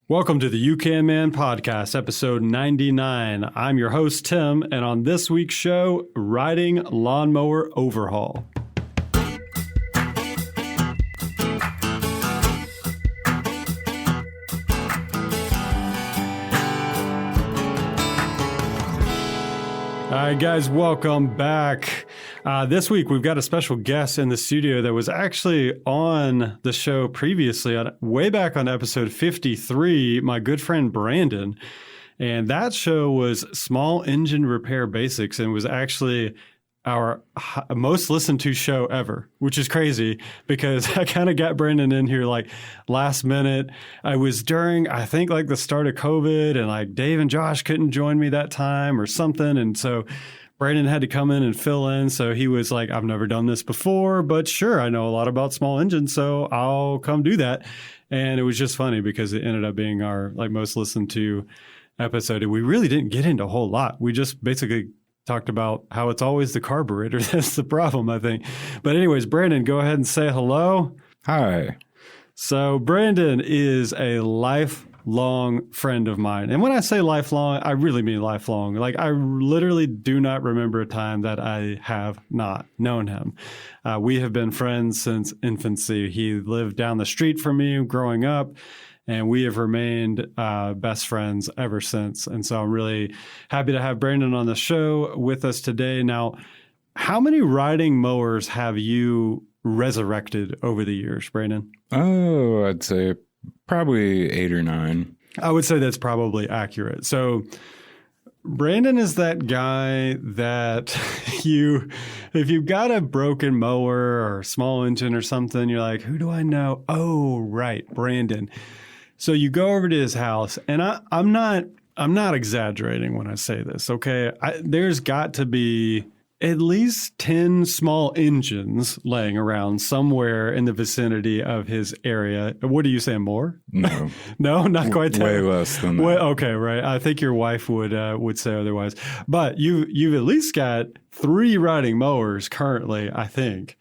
Welcome to the You Can Man podcast, episode 99. I'm your host, Tim, and on this week's show, riding lawnmower overhaul. All right, guys, welcome back. This week, we've got a special guest in the studio that was actually on the show previously, way back on episode 53, my good friend Brandon. And that show was Small Engine Repair Basics and was actually our most listened to show ever, which is crazy because I kind of got Brandon in here like last minute. I was during, I think, like the start of COVID, and like Dave and Josh couldn't join me that time or something. And so Brandon had to come in and fill in. So he was like, I've never done this before, but sure, I know a lot about small engines, so I'll come do that. And it was just funny because it ended up being our like most listened to episode. And we really didn't get into a whole lot. We just basically talked about how it's always the carburetor. That's the problem, I think. But anyways, Brandon, go ahead and say hello. Hi. So Brandon is a lifelong friend of mine. And when I say lifelong, I really mean lifelong. Like I literally do not remember a time that I have not known him. We have been friends since infancy. He lived down the street from me growing up, and we have remained best friends ever since. And so I'm really happy to have Brandon on the show with us today. Now, how many riding mowers have you resurrected over the years, Brandon? Oh, I'd say probably 8 or 9. I would say that's probably accurate. So Brandon is that guy that if you've got a broken mower or small engine or something, you're like, who do I know? Oh, right, Brandon. So you go over to his house, and I'm not exaggerating when I say this, okay? There's got to be at least 10 small engines laying around somewhere in the vicinity of his area. What do you say, more? No. No, not quite that. Way less than that. Okay, right. I think your wife would say otherwise. But you've at least got 3 riding mowers currently, I think.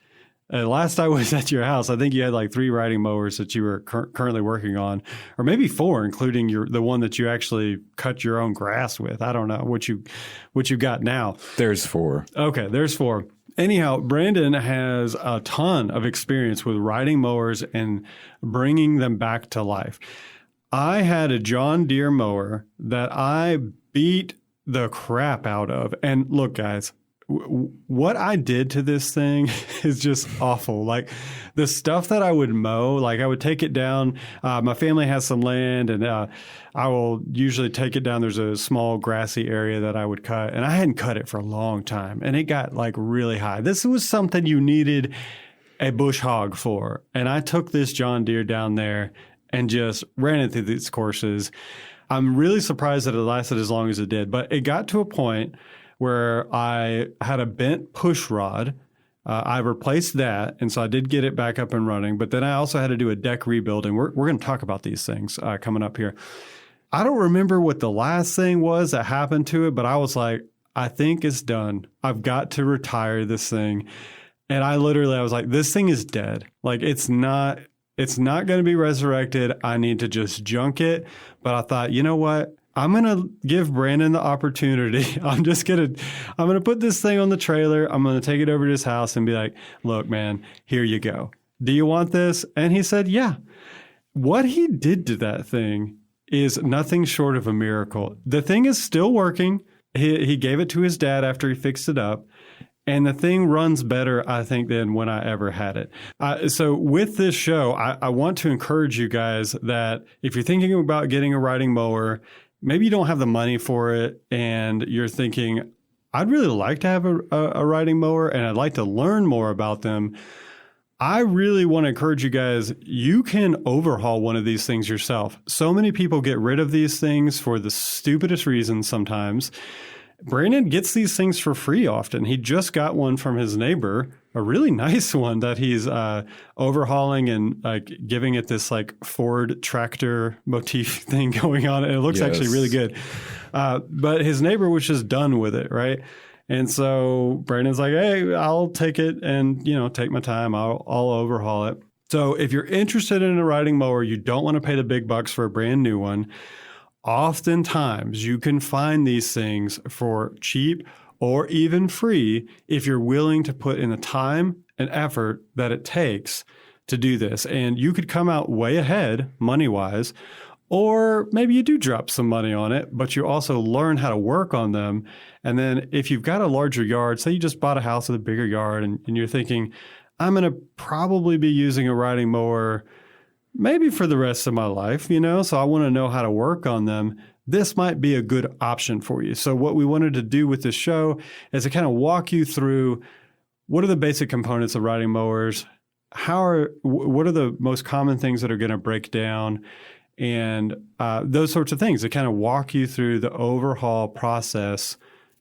Last I was at your house, I think you had like 3 riding mowers that you were currently working on, or maybe 4, including the one that you actually cut your own grass with. I don't know what you got now. There's 4. Okay, there's 4. Anyhow, Brandon has a ton of experience with riding mowers and bringing them back to life. I had a John Deere mower that I beat the crap out of. And look, guys, what I did to this thing is just awful. Like the stuff that I would mow, like I would take it down. My family has some land, and I will usually take it down. There's a small grassy area that I would cut, and I hadn't cut it for a long time, and it got like really high. This was something you needed a bush hog for. And I took this John Deere down there and just ran it through these courses. I'm really surprised that it lasted as long as it did, but it got to a point where I had a bent push rod. I replaced that, and so I did get it back up and running. But then I also had to do a deck rebuild, and we're going to talk about these things coming up here. I don't remember what the last thing was that happened to it, but I was like, I think it's done. I've got to retire this thing. And I was like, this thing is dead. Like it's not going to be resurrected. I need to just junk it. But I thought, you know what? I'm going to give Brandon the opportunity. I'm going to put this thing on the trailer. I'm going to take it over to his house and be like, look, man, here you go. Do you want this? And he said, yeah. What he did to that thing is nothing short of a miracle. The thing is still working. He gave it to his dad after he fixed it up. And the thing runs better, I think, than when I ever had it. So with this show, I want to encourage you guys that if you're thinking about getting a riding mower, maybe you don't have the money for it, and you're thinking, I'd really like to have a riding mower, and I'd like to learn more about them. I really want to encourage you guys, you can overhaul one of these things yourself. So many people get rid of these things for the stupidest reasons sometimes. Brandon gets these things for free often. He just got one from his neighbor, a really nice one that he's overhauling and like giving it this like Ford tractor motif thing going on. And it looks actually really good. But his neighbor was just done with it, right? And so Brandon's like, hey, I'll take it and, take my time. I'll overhaul it. So if you're interested in a riding mower, you don't want to pay the big bucks for a brand new one. Oftentimes you can find these things for cheap or even free if you're willing to put in the time and effort that it takes to do this. And you could come out way ahead money-wise, or maybe you do drop some money on it, but you also learn how to work on them. And then if you've got a larger yard, say you just bought a house with a bigger yard and you're thinking, I'm going to probably be using a riding mower maybe for the rest of my life, so I want to know how to work on them. This might be a good option for you. So what we wanted to do with this show is to kind of walk you through what are the basic components of riding mowers, what are the most common things that are going to break down, and those sorts of things to kind of walk you through the overhaul process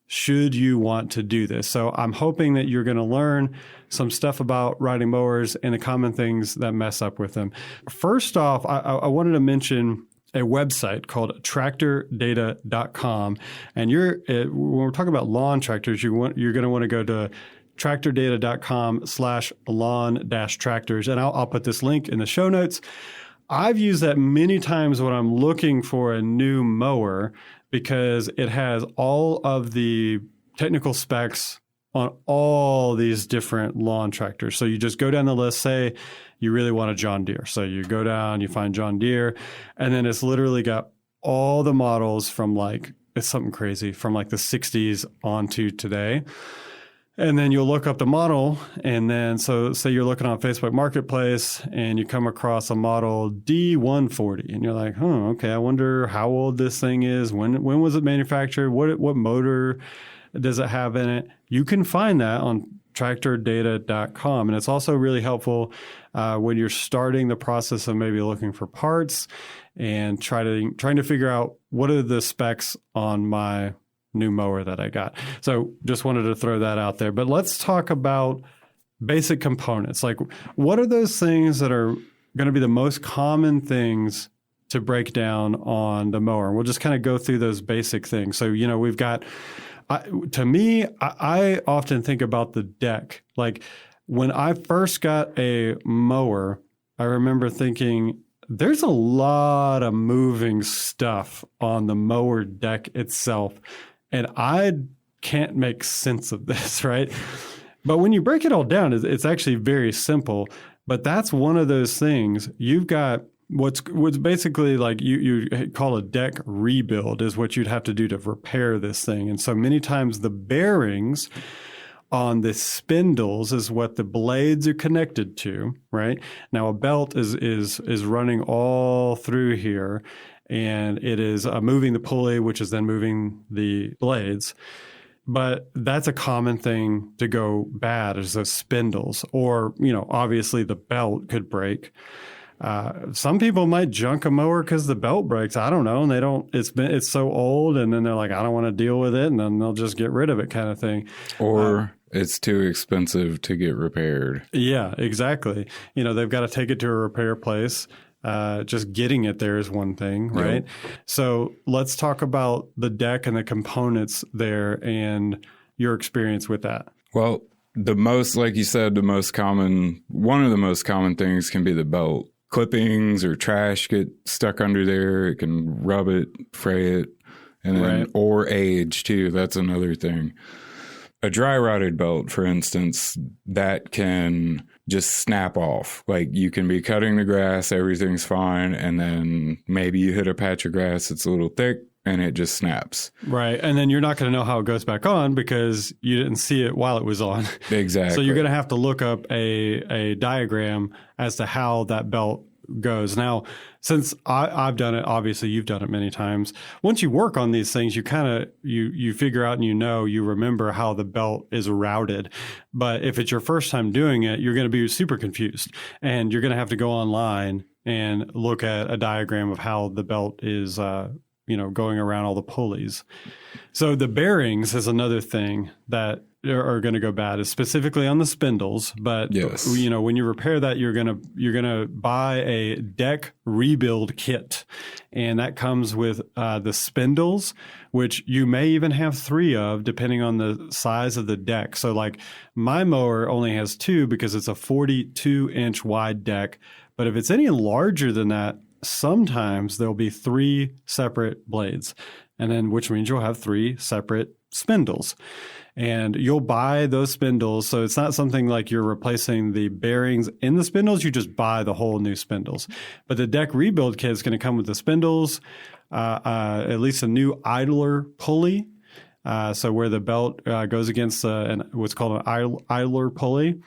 should you want to do this. So I'm hoping that you're going to learn some stuff about riding mowers and the common things that mess up with them. First off, I wanted to mention a website called tractordata.com. And when we're talking about lawn tractors, you're going to want to go to tractordata.com/lawn-tractors. And I'll put this link in the show notes. I've used that many times when I'm looking for a new mower because it has all of the technical specs on all these different lawn tractors. So you just go down the list, say you really want a John Deere. So you go down, you find John Deere, and then it's literally got all the models from it's something crazy, from the 60s on to today. And then you'll look up the model, and then so say you're looking on Facebook Marketplace and you come across a model D140, and you're like, okay, I wonder how old this thing is. When was it manufactured? What motor does it have in it? You can find that on tractordata.com. And it's also really helpful when you're starting the process of maybe looking for parts and trying to figure out what are the specs on my new mower that I got. So just wanted to throw that out there. But let's talk about basic components. What are those things that are going to be the most common things to break down on the mower? And we'll just kind of go through those basic things. So, we've got, to me, I often think about the deck. When I first got a mower, I remember thinking, there's a lot of moving stuff on the mower deck itself. And I can't make sense of this, right? But when you break it all down, it's actually very simple. But that's one of those things. You've got what's basically you call a deck rebuild is what you'd have to do to repair this thing. And so many times the bearings on the spindles is what the blades are connected to, right? Now a belt is running all through here. And it is moving the pulley, which is then moving the blades. But that's a common thing to go bad is those spindles. Or, obviously the belt could break. Some people might junk a mower because the belt breaks. I don't know. And it's so old. And then they're like, I don't want to deal with it. And then they'll just get rid of it kind of thing. Or it's too expensive to get repaired. Yeah, exactly. They've got to take it to a repair place. Just getting it there is one thing, right? Yep. So let's talk about the deck and the components there and your experience with that. Well, like you said, one of the most common things can be the belt. Clippings or trash get stuck under there. It can rub it, fray it, and then, or age too. That's another thing. A dry rotted belt, for instance, that can just snap off. You can be cutting the grass, everything's fine, and then maybe you hit a patch of grass that's a little thick and it just snaps. Right. And then you're not going to know how it goes back on because you didn't see it while it was on. Exactly. So you're going to have to look up a diagram as to how that belt goes. Now, since I've done it, obviously you've done it many times. Once you work on these things, you kind of you figure out and you remember how the belt is routed. But if it's your first time doing it, you're going to be super confused, and you're going to have to go online and look at a diagram of how the belt is going around all the pulleys. So the bearings is another thing that are going to go bad is specifically on the spindles. But Yes. when you repair that, you're gonna buy a deck rebuild kit, and that comes with the spindles, which you may even have 3 of, depending on the size of the deck. So, like my mower only has 2 because it's a 42-inch wide deck. But if it's any larger than that, sometimes there'll be 3 separate blades, and then which means you'll have 3 separate spindles. And you'll buy those spindles. So it's not something like you're replacing the bearings in the spindles. You just buy the whole new spindles. But the deck rebuild kit is going to come with the spindles, at least a new idler pulley. So where the belt goes against what's called an idler pulley.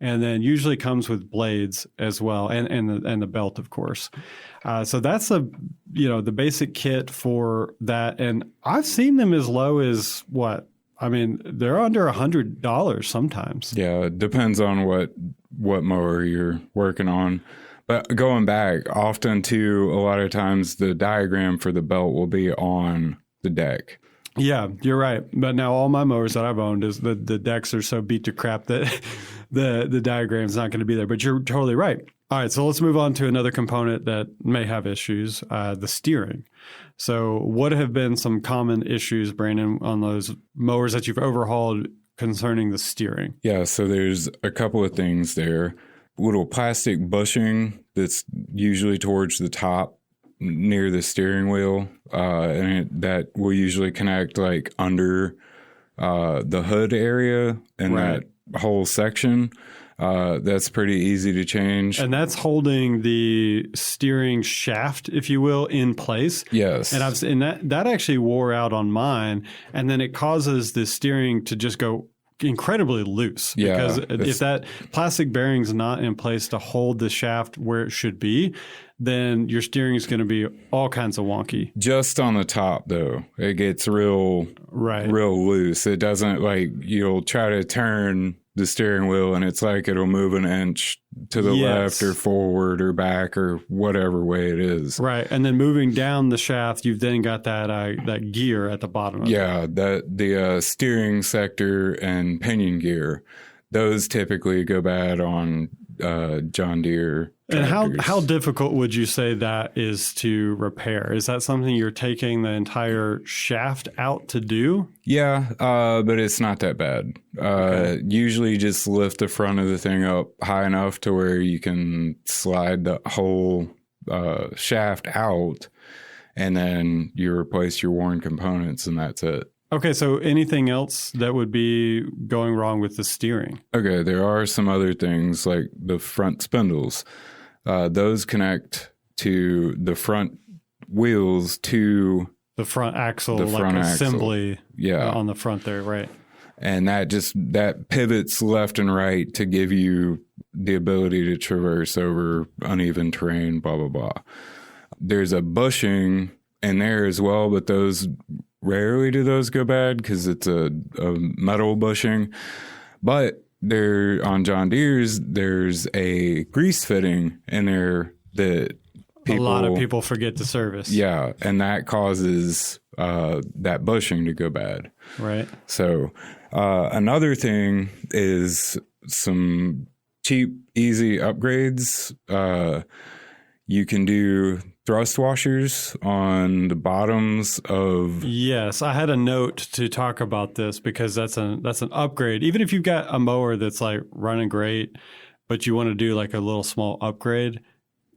And then usually comes with blades as well, and the belt, of course. So that's the basic kit for that. And I've seen them as low as what? I mean, they're under $100 sometimes. Yeah, it depends on what mower you're working on. But going back, often too, a lot of times the diagram for the belt will be on the deck. Yeah, you're right. But now all my mowers that I've owned is the decks are so beat to crap that the diagram's not going to be there. But you're totally right. All right, so let's move on to another component that may have issues, the steering. So what have been some common issues, Brandon, on those mowers that you've overhauled concerning the steering? Yeah, so there's a couple of things there. Little plastic bushing that's usually towards the top near the steering wheel, that will usually connect like under the hood area and Right. that whole section. That's pretty easy to change. And that's holding the steering shaft, if you will, in place. Yes. And that actually wore out on mine, and then it causes the steering to just go incredibly loose. Yeah, Because if that plastic bearing's not in place to hold the shaft where it should be, then your steering is going to be all kinds of wonky. Just on the top, though, it gets real loose. It doesn't like you'll try to turn the steering wheel and it's like it'll move an inch to the left or forward or back or whatever way it is. Right. And then moving down the shaft, you've then got that gear at the bottom of it. Yeah, the steering sector and pinion gear, those typically go bad on John Deere tractors. And how difficult would you say that is to repair? Is that something you're taking the entire shaft out to do? Yeah, but it's not that bad. Okay. Usually just lift the front of the thing up high enough to where you can slide the whole shaft out, and then you replace your worn components, and that's it. Okay, so anything else that would be going wrong with the steering? Okay, there are some other things like the front spindles. Those connect to the front wheels to The front axle, the front axle. assembly Yeah. on the front there, right? And that pivots left and right to give you the ability to traverse over uneven terrain, blah, blah, blah. There's a bushing in there as well, but rarely do those go bad because it's a metal bushing. But on John Deere's, there's a grease fitting in there that a lot of people forget to service. Yeah, and that causes that bushing to go bad. Right. So another thing is some cheap, easy upgrades. You can do thrust washers on the bottoms of. Yes, I had a note to talk about this because that's an upgrade. Even if you've got a mower that's like running great, but you want to do like a little small upgrade,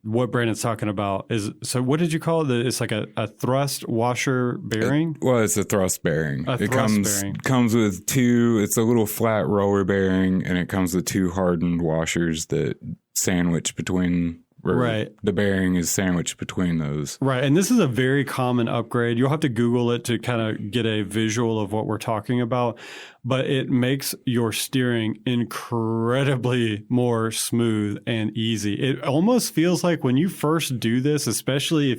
what Brandon's talking about is, so what did you call it? It's like a thrust washer bearing? It's a thrust bearing. It comes with two, it's a little flat roller bearing, and it comes with two hardened washers that sandwich between. Right. The bearing is sandwiched between those. Right. And this is a very common upgrade. You'll have to Google it to kind of get a visual of what we're talking about. But it makes your steering incredibly more smooth and easy. It almost feels like when you first do this, especially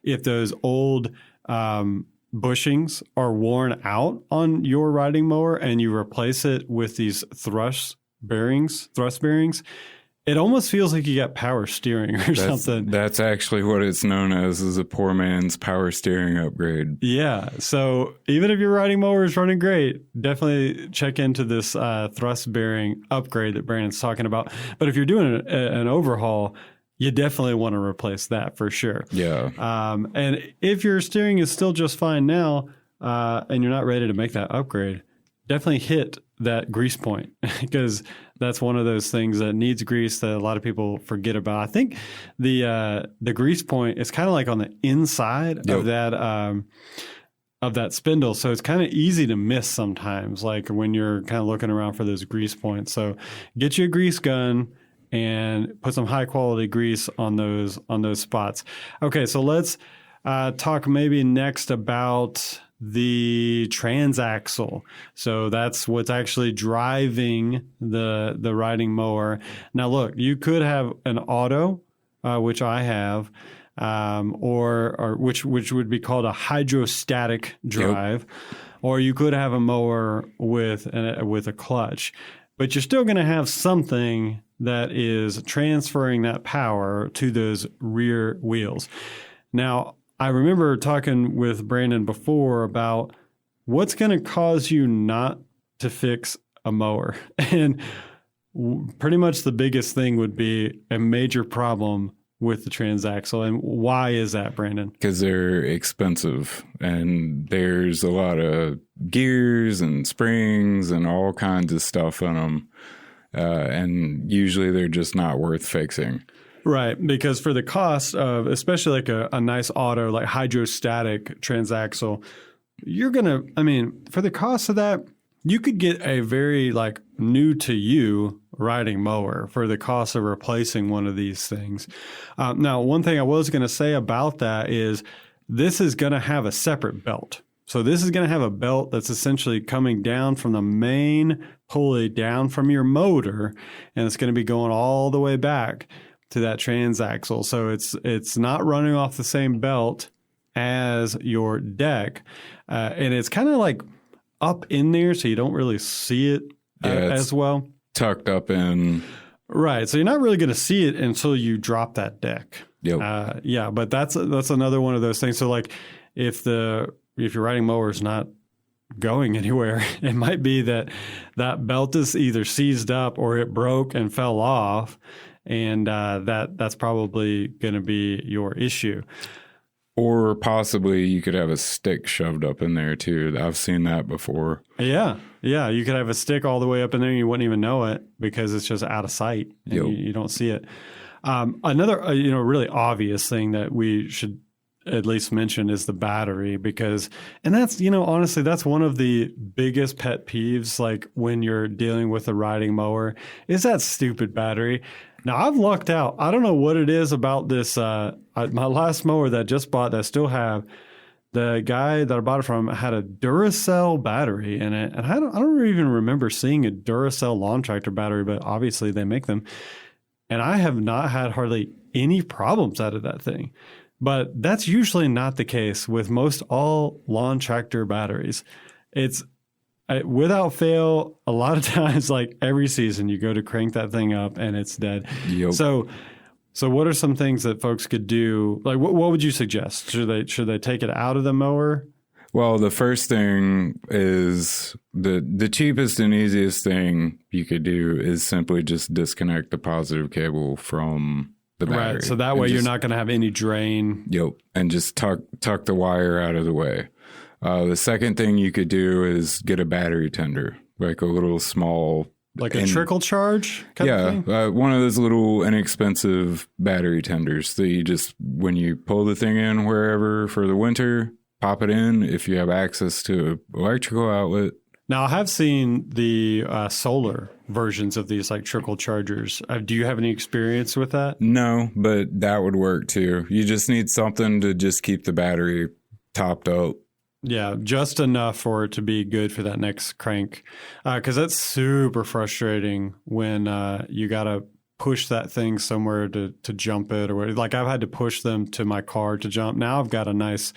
if those old bushings are worn out on your riding mower and you replace it with these thrust bearings, it almost feels like you got power steering or something. That's actually what it's known as, is a poor man's power steering upgrade. Yeah. So even if your riding mower is running great, definitely check into this thrust bearing upgrade that Brandon's talking about. But if you're doing an overhaul, you definitely want to replace that for sure. Yeah. And if your steering is still just fine now and you're not ready to make that upgrade, definitely hit that grease point because that's one of those things that needs grease that a lot of people forget about. I think the grease point is kind of like on the inside of that spindle, so it's kind of easy to miss sometimes, like when you're kind of looking around for those grease points. So get you a grease gun and put some high quality grease on those spots. Okay, so let's talk maybe next about the transaxle. So that's what's actually driving the riding mower. Now, look, you could have an auto, which I have, or which would be called a hydrostatic drive, or you could have a mower with a clutch. But you're still going to have something that is transferring that power to those rear wheels. Now, I remember talking with Brandon before about what's going to cause you not to fix a mower. And pretty much the biggest thing would be a major problem with the transaxle. And why is that, Brandon? Because they're expensive and there's a lot of gears and springs and all kinds of stuff on them. And usually they're just not worth fixing. Right, because for the cost of, especially like a nice auto, like hydrostatic transaxle, you're going to, for the cost of that, you could get a very like new to you riding mower for the cost of replacing one of these things. Now, one thing I was going to say about that is this is going to have a separate belt. So this is going to have a belt that's essentially coming down from the main pulley down from your motor, and it's going to be going all the way back to that transaxle. So it's not running off the same belt as your deck. And it's kind of like up in there, so you don't really see it as well. Tucked up in. Right. So you're not really going to see it until you drop that deck. Yep. Yeah, but that's another one of those things. So like if your riding mower is not going anywhere, it might be that belt is either seized up or it broke and fell off. And that's probably going to be your issue. Or possibly you could have a stick shoved up in there too. I've seen that before. Yeah. You could have a stick all the way up in there and you wouldn't even know it because it's just out of sight and you don't see it. Another really obvious thing that we should at least mention is the battery and that's, honestly, that's one of the biggest pet peeves, like when you're dealing with a riding mower, is that stupid battery. Now, I've lucked out. I don't know what it is about this. My last mower that I just bought that I still have, the guy that I bought it from had a Duracell battery in it. And I don't even remember seeing a Duracell lawn tractor battery, but obviously they make them. And I have not had hardly any problems out of that thing. But that's usually not the case with most all lawn tractor batteries. It's without fail, a lot of times, like every season, you go to crank that thing up and it's dead. Yep. So what are some things that folks could do? Like, what would you suggest? Should they take it out of the mower? Well, the first thing is the cheapest and easiest thing you could do is simply just disconnect the positive cable from the battery. Right. So that way you're not going to have any drain. Yep. And just tuck the wire out of the way. The second thing you could do is get a battery tender, like a little small, like a trickle charge kind of thing? One of those little inexpensive battery tenders that you just, when you pull the thing in wherever for the winter, pop it in if you have access to an electrical outlet. Now, I have seen the solar versions of these, like trickle chargers. Do you have any experience with that? No, but that would work too. You just need something to just keep the battery topped up. Yeah, just enough for it to be good for that next crank. Because that's super frustrating when you got to push that thing somewhere to jump it. Or like I've had to push them to my car to jump. Now I've got a nice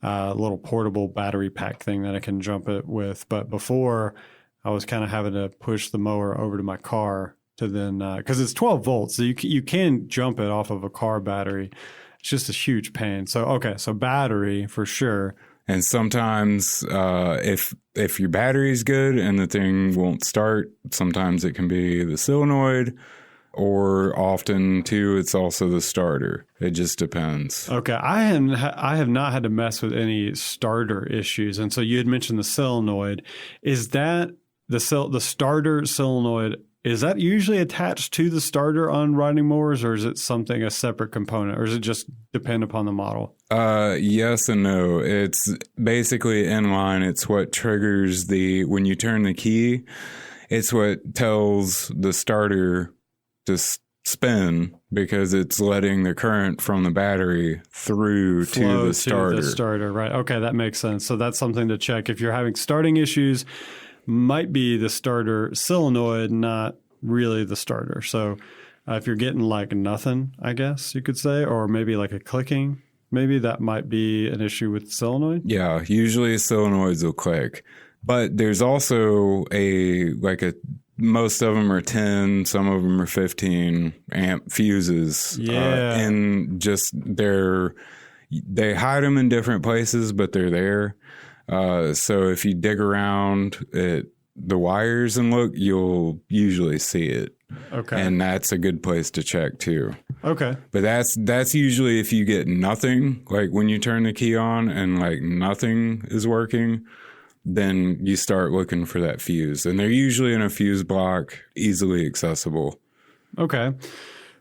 little portable battery pack thing that I can jump it with. But before, I was kind of having to push the mower over to my car to then, because it's 12 volts, so you can jump it off of a car battery. It's just a huge pain. So, okay, so battery for sure. And sometimes if your battery's good and the thing won't start, sometimes it can be the solenoid, or often too, it's also the starter. It just depends. Okay, I have not had to mess with any starter issues. And so you had mentioned the solenoid. Is that the starter solenoid? Is that usually attached to the starter on riding mowers, or is it a separate component, or does it just depend upon the model? Yes and no. It's basically in line. It's what triggers when you turn the key, it's what tells the starter to spin, because it's letting the current from the battery through to the starter. To the starter, right. Okay, that makes sense. So that's something to check. If you're having starting issues, might be the starter solenoid, not really the starter. So if you're getting like nothing, I guess you could say, or maybe like a clicking, maybe that might be an issue with the solenoid. Yeah, usually solenoids will click. But there's also most of them are 10, some of them are 15 amp fuses. Yeah. And just they hide them in different places, but they're there. So if you dig around at the wires and look, you'll usually see it. Okay. And that's a good place to check too. Okay. But that's usually if you get nothing, like when you turn the key on and like nothing is working, then you start looking for that fuse. And they're usually in a fuse block, easily accessible. Okay.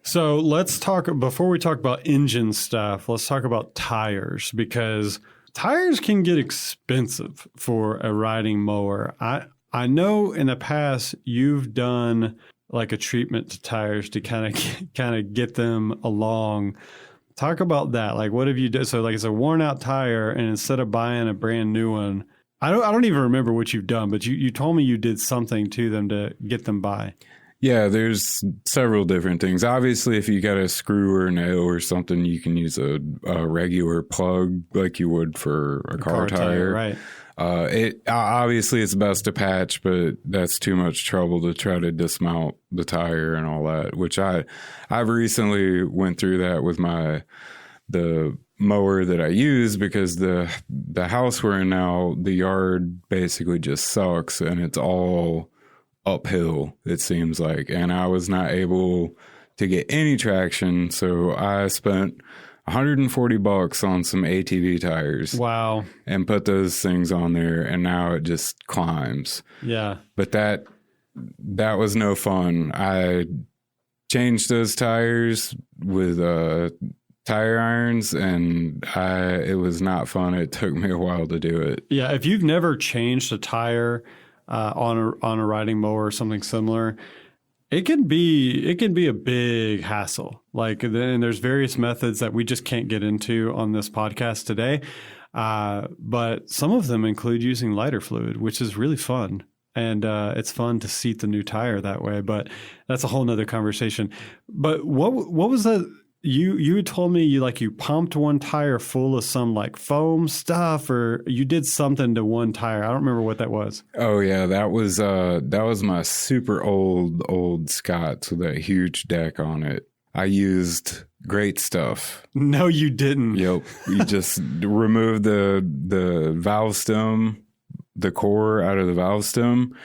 So let's talk, before we talk about engine stuff, let's talk about tires, because tires can get expensive for a riding mower. I know in the past you've done like a treatment to tires to kind of get them along. Talk about that. Like, what have you done? So like it's a worn out tire, and instead of buying a brand new one, I don't even remember what you've done, but you told me you did something to them to get them by. Yeah, there's several different things. Obviously, if you got a screw or nail or something, you can use a regular plug like you would for a car tire. Right. Obviously it's best to patch, but that's too much trouble to try to dismount the tire and all that, which I've recently went through that with the mower that I use, because the house we're in now, the yard basically just sucks and it's all uphill, it seems like, and I was not able to get any traction, so I spent $140 on some ATV tires. Wow. And put those things on there, and now it just climbs. Yeah. But that was no fun. I changed those tires with tire irons, and it was not fun. It took me a while to do it. Yeah, if you've never changed a tire on a riding mower or something similar, it can be a big hassle. Like, then there's various methods that we just can't get into on this podcast today. But some of them include using lighter fluid, which is really fun. And it's fun to seat the new tire that way. But that's a whole nother conversation. But what was that? You had told me you pumped one tire full of some like foam stuff, or you did something to one tire. I don't remember what that was. Oh yeah, that was my super old Scots with that huge deck on it. I used great stuff. No, you didn't. Yep. You just remove the valve stem, the core out of the valve stem,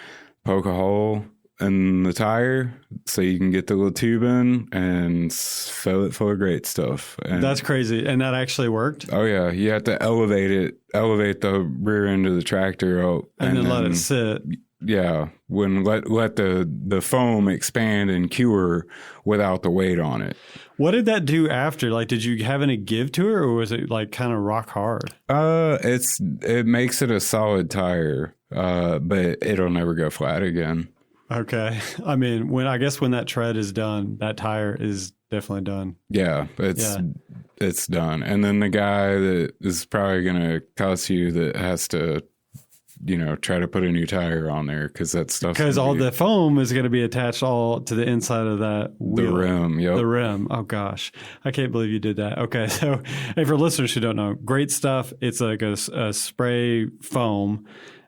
poke a hole in the tire so you can get the little tube in and fill it full of great stuff. And that's crazy. And that actually worked? Oh yeah. You have to elevate the rear end of the tractor out. And then let it sit. Yeah. Let the foam expand and cure without the weight on it. What did that do after? Like, did you have any give to it, or was it like kind of rock hard? It makes it a solid tire, but it'll never go flat again. Okay. I mean, when that tread is done, that tire is definitely done. Yeah, it's done. And then the guy that is probably going to cuss you that has to, try to put a new tire on there, because that stuff. Because all the foam is going to be attached all to the inside of that wheel. The rim, yep. The rim. Oh gosh, I can't believe you did that. Okay, so hey, for listeners who don't know, great stuff. It's like a spray foam.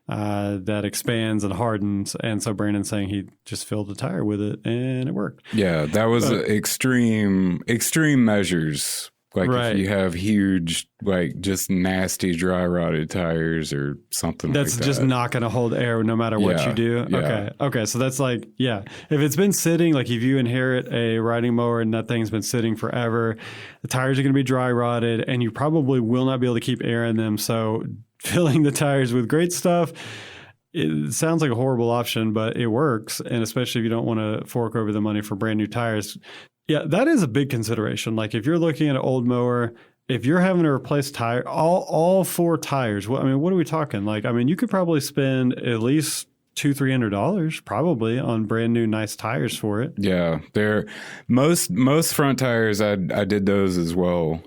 that expands and hardens. And so Brandon's saying he just filled the tire with it and it worked. Yeah, that was extreme measures. Like if you have huge, like just nasty dry rotted tires or something that's like that. Just not going to hold air no matter what you do. Yeah. Okay. So that's like, if it's been sitting, like if you inherit a riding mower and that thing's been sitting forever, the tires are going to be dry rotted and you probably will not be able to keep air in them. So filling the tires with great stuff, it sounds like a horrible option, but it works. And especially if you don't want to fork over the money for brand new tires. Yeah, that is a big consideration. Like if you're looking at an old mower, if you're having to replace all 4 tires, what are we talking? Like, you could probably spend at least $200-$300 probably on brand new nice tires for it. Yeah, they're most front tires. I did those as well,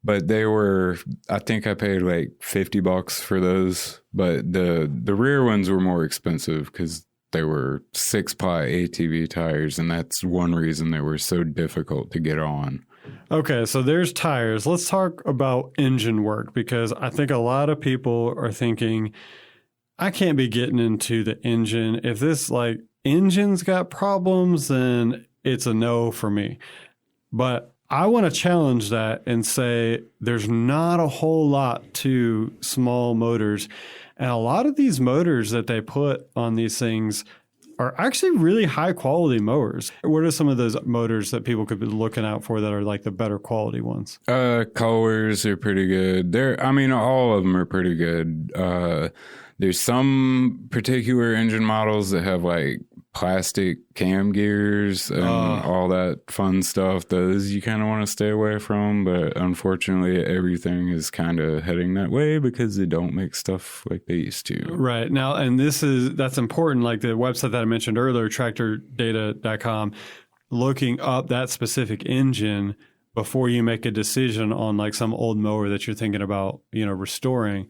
but they were. I think I paid like $50 for those, but the rear ones were more expensive because they were 6-ply ATV tires, and that's one reason they were so difficult to get on. Okay, so there's tires. Let's talk about engine work because I think a lot of people are thinking, I can't be getting into the engine. If this engine's got problems, then it's a no for me. But I want to challenge that and say there's not a whole lot to small motors. And a lot of these motors that they put on these things are actually really high quality mowers. What are some of those motors that people could be looking out for that are like the better quality ones? Colors are pretty good. All of them are pretty good. There's some particular engine models that have like plastic cam gears and all that fun stuff. Those you kind of want to stay away from, but unfortunately everything is kind of heading that way because they don't make stuff like they used to. Right. Now, and that's important, like the website that I mentioned earlier, tractordata.com, looking up that specific engine before you make a decision on like some old mower that you're thinking about, restoring.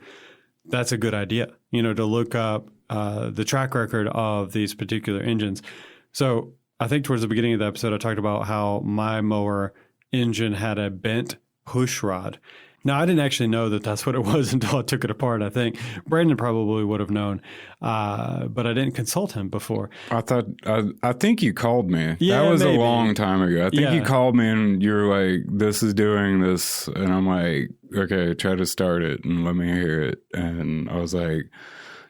That's a good idea, to look up the track record of these particular engines. So I think towards the beginning of the episode, I talked about how my mower engine had a bent push rod. Now, I didn't actually know that that's what it was until I took it apart, I think. Brandon probably would have known, but I didn't consult him before. I think you called me. Yeah, that was maybe. A long time ago. I think you called me and you were like, this is doing this. And I'm like, okay, try to start it and let me hear it. And I was like,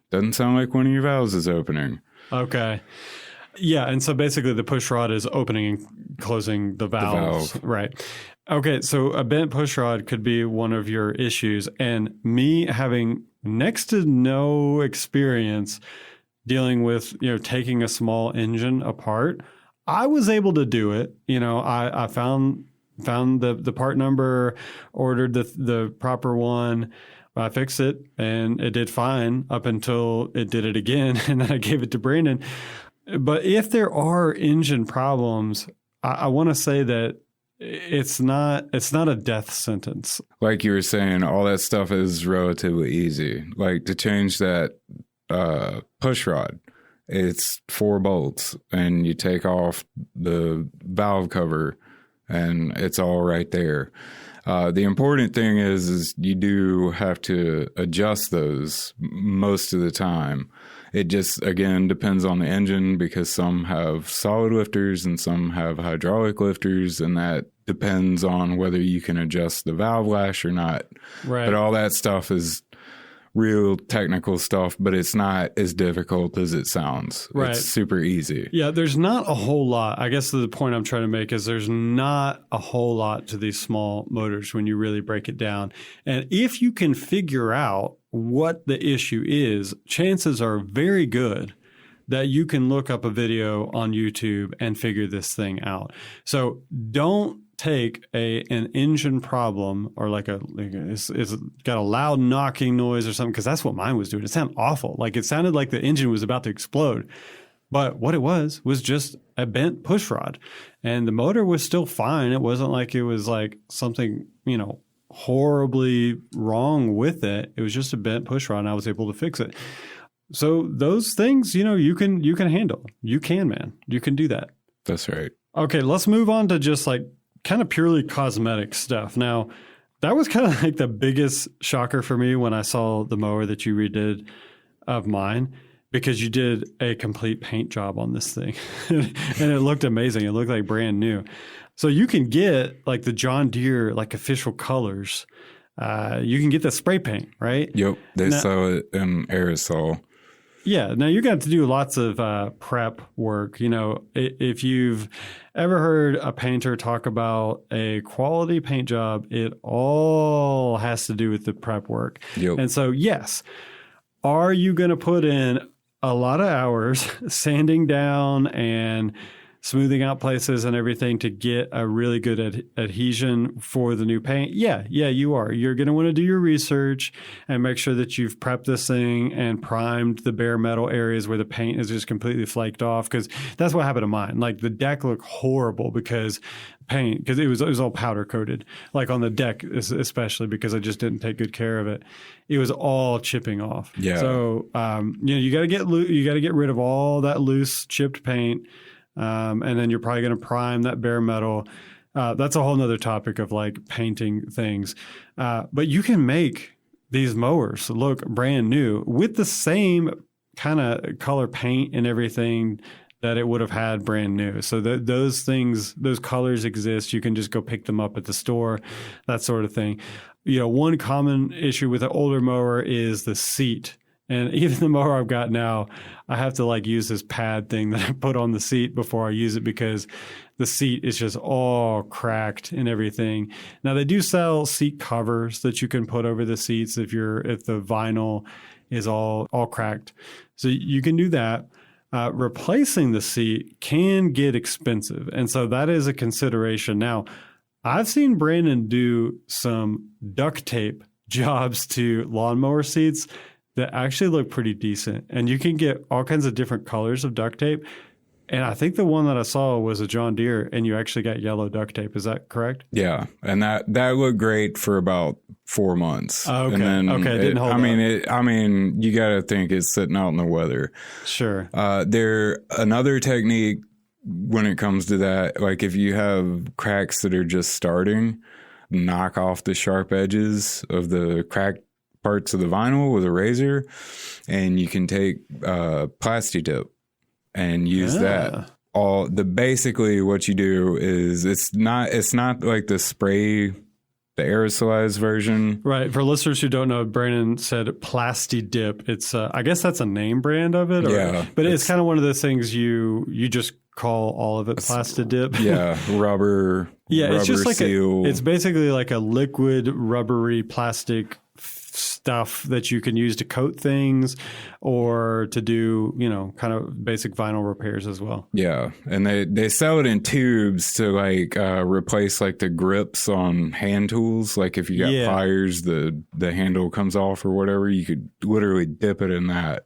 doesn't sound like one of your valves is opening. Okay. Yeah, and so basically the push rod is opening and closing the valves. Right. Okay, so a bent push rod could be one of your issues. And me having next to no experience dealing with, taking a small engine apart, I was able to do it. I found the part number, ordered the proper one. I fixed it and it did fine up until it did it again. And then I gave it to Brandon. But if there are engine problems, I want to say that it's not a death sentence. Like you were saying, all that stuff is relatively easy. Like to change that push rod, it's 4 bolts and you take off the valve cover and it's all right there. The important thing is you do have to adjust those most of the time. It just, again, depends on the engine because some have solid lifters and some have hydraulic lifters, and that depends on whether you can adjust the valve lash or not. Right. But all that stuff is real technical stuff, but it's not as difficult as it sounds. Right. It's super easy. Yeah, there's not a whole lot. I guess the point I'm trying to make is there's not a whole lot to these small motors when you really break it down. And if you can figure out what the issue is, chances are very good that you can look up a video on YouTube and figure this thing out. So don't take an engine problem or it's got a loud knocking noise or something, because that's what mine was doing. It sounded awful. Like it sounded like the engine was about to explode. But what it was just a bent push rod. And the motor was still fine. It wasn't like it was like something, horribly wrong with it. It was just a bent push rod and I was able to fix it. So those things, you can handle. You can, man. You can do that. That's right. Okay, let's move on to just like kind of purely cosmetic stuff. Now, that was kind of like the biggest shocker for me when I saw the mower that you redid. of mine because you did a complete paint job on this thing. And it looked amazing. It looked like brand new. So you can get like the John Deere like official colors. You can get the spray paint, right? Yep. They sell it in aerosol. Yeah. Now you're going to have to do lots of prep work. You know, if you've ever heard a painter talk about a quality paint job, it all has to do with the prep work. Yep. And so, yes, are you going to put in a lot of hours sanding down and smoothing out places and everything to get a really good adhesion for the new paint? Yeah, you are. You're going to want to do your research and make sure that you've prepped this thing and primed the bare metal areas where the paint is just completely flaked off, because that's what happened to mine. Like the deck looked horrible because it was all powder coated, like on the deck, especially because I just didn't take good care of it. It was all chipping off. Yeah. So, you got to get rid of all that loose chipped paint. And then you're probably going to prime that bare metal. That's a whole nother topic of like painting things. But you can make these mowers look brand new with the same kind of color paint and everything that it would have had brand new. So those colors exist. You can just go pick them up at the store, that sort of thing. You know, one common issue with an older mower is the seat. And even the mower I've got now, I have to like use this pad thing that I put on the seat before I use it because the seat is just all cracked and everything. Now they do sell seat covers that you can put over the seats if the vinyl is all cracked. So you can do that. Replacing the seat can get expensive. And so that is a consideration. Now, I've seen Brandon do some duct tape jobs to lawnmower seats that actually look pretty decent. And you can get all kinds of different colors of duct tape. And I think the one that I saw was a John Deere, and you actually got yellow duct tape. Is that correct? Yeah. And that looked great for about 4 months. Oh, okay. And then it didn't hold up. You got to think it's sitting out in the weather. Sure. Another technique when it comes to that, like if you have cracks that are just starting, knock off the sharp edges of the cracked parts of the vinyl with a razor, and you can take plasti dip and use that. Basically what you do is it's not like the spray, the aerosolized version. Right. For listeners who don't know, Brandon said plasti dip. It's I guess that's a name brand of it. But it's kind of one of those things you just call all of it plasti dip. Yeah. Rubber. Yeah. It's just like seal. It's basically like a liquid rubbery plastic stuff that you can use to coat things or to do, kind of basic vinyl repairs as well. Yeah. And they sell it in tubes to like replace like the grips on hand tools. Like if you got fires, the handle comes off or whatever, you could literally dip it in that.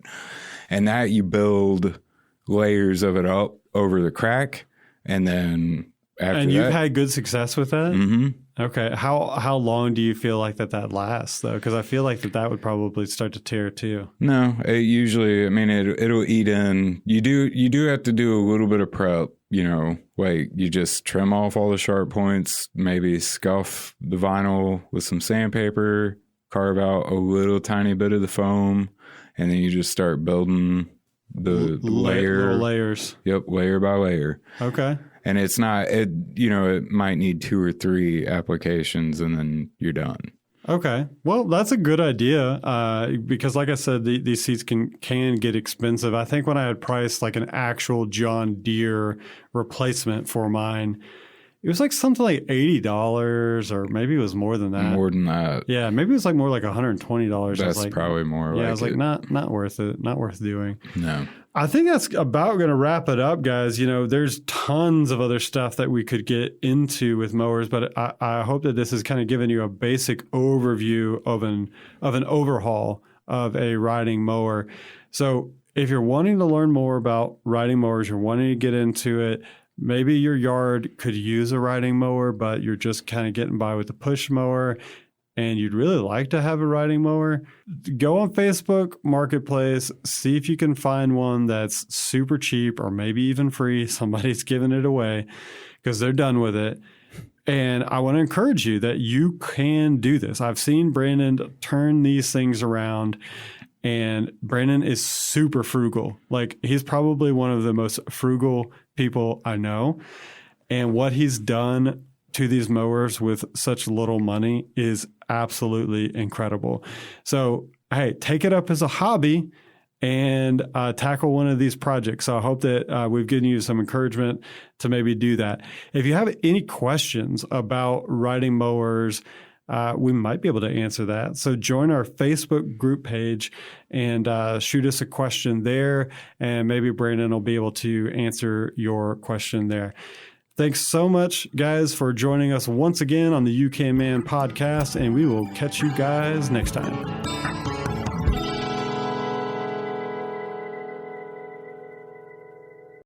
And that you build layers of it up over the crack. And then after And you've had good success with that? Mm-hmm. Okay. How long do you feel like that lasts, though? Because I feel like that would probably start to tear, too. No, it usually, it'll eat in. You do have to do a little bit of prep, like you just trim off all the sharp points, maybe scuff the vinyl with some sandpaper, carve out a little tiny bit of the foam, and then you just start building the little layers. Yep, layer by layer. Okay. And it's not, it might need 2 or 3 applications and then you're done. Okay. Well, that's a good idea because like I said, these seats can get expensive. I think when I had priced like an actual John Deere replacement for mine, it was like something like $80 or maybe it was more than that. More than that. Yeah, maybe it was like more like $120. That's probably more like it. Yeah, I was like, not worth it. Not worth doing. No. I think that's about going to wrap it up, guys. There's tons of other stuff that we could get into with mowers, but I hope that this has kind of given you a basic overview of an overhaul of a riding mower. So if you're wanting to learn more about riding mowers, you're wanting to get into it, maybe your yard could use a riding mower, but you're just kind of getting by with a push mower, and you'd really like to have a riding mower, go on Facebook Marketplace, see if you can find one that's super cheap or maybe even free. Somebody's giving it away because they're done with it. And I want to encourage you that you can do this. I've seen Brandon turn these things around, And Brandon is super frugal. Like, he's probably one of the most frugal people I know. And what he's done to these mowers with such little money is absolutely incredible. So, hey, take it up as a hobby and tackle one of these projects. So I hope that we've given you some encouragement to maybe do that. If you have any questions about riding mowers, we might be able to answer that. So join our Facebook group page and shoot us a question there, and maybe Brandon will be able to answer your question there. Thanks so much, guys, for joining us once again on the UK Man podcast, and we will catch you guys next time.